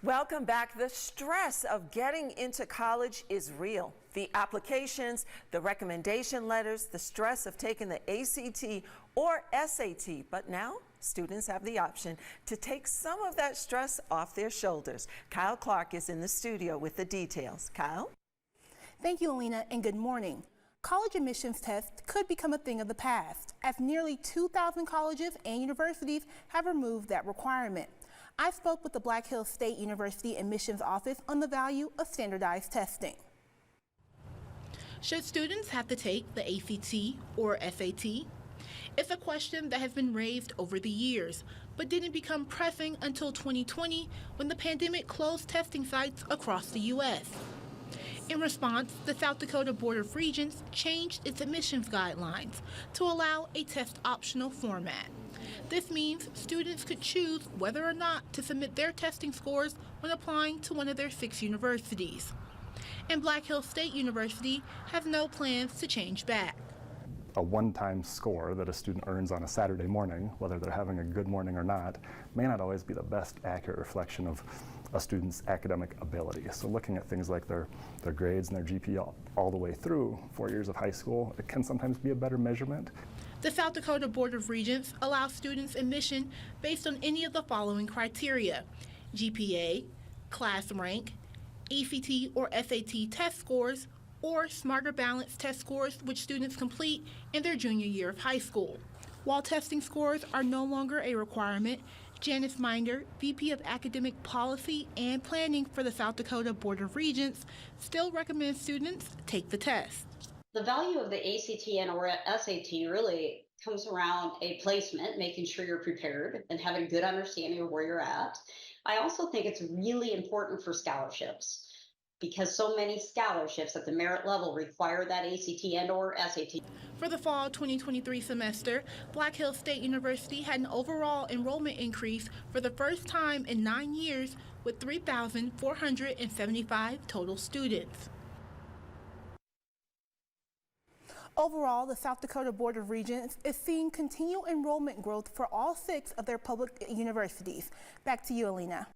Welcome back. The stress of getting into college is real. The applications, the recommendation letters, the stress of taking the ACT or SAT. But now students have the option to take some of that stress off their shoulders. Kyle Clark is in the studio with the details. Kyle? Thank you, Alina, and good morning. College admissions tests could become a thing of the past, as nearly 2,000 colleges and universities have removed that requirement. I spoke with the Black Hills State University admissions office on the value of standardized testing. Should students have to take the ACT or SAT? It's a question that has been raised over the years, but didn't become pressing until 2020 when the pandemic closed testing sites across the U.S. In response, the South Dakota Board of Regents changed its admissions guidelines to allow a test-optional format. This means students could choose whether or not to submit their testing scores when applying to one of their 6 universities. And Black Hills State University has no plans to change back. A one-time score that a student earns on a Saturday morning, whether they're having a good morning or not, may not always be the best accurate reflection of a student's academic ability. So looking at things like their grades and their GPA all the way through 4 years of high school, it can sometimes be a better measurement. The South Dakota Board of Regents allows students admission based on any of the following criteria: GPA, class rank, ACT or SAT test scores, or Smarter Balance test scores which students complete in their junior year of high school. While testing scores are no longer a requirement, Janice Minder, VP of Academic Policy and Planning for the South Dakota Board of Regents, still recommends students take the test. The value of the ACT and or SAT really comes around a placement, making sure you're prepared and having a good understanding of where you're at. I also think it's really important for scholarships, because so many scholarships at the merit level require that ACT and or SAT. For the fall 2023 semester, Black Hills State University had an overall enrollment increase for the first time in 9 years with 3,475 total students. Overall, the South Dakota Board of Regents is seeing continual enrollment growth for all 6 of their public universities. Back to you, Alina.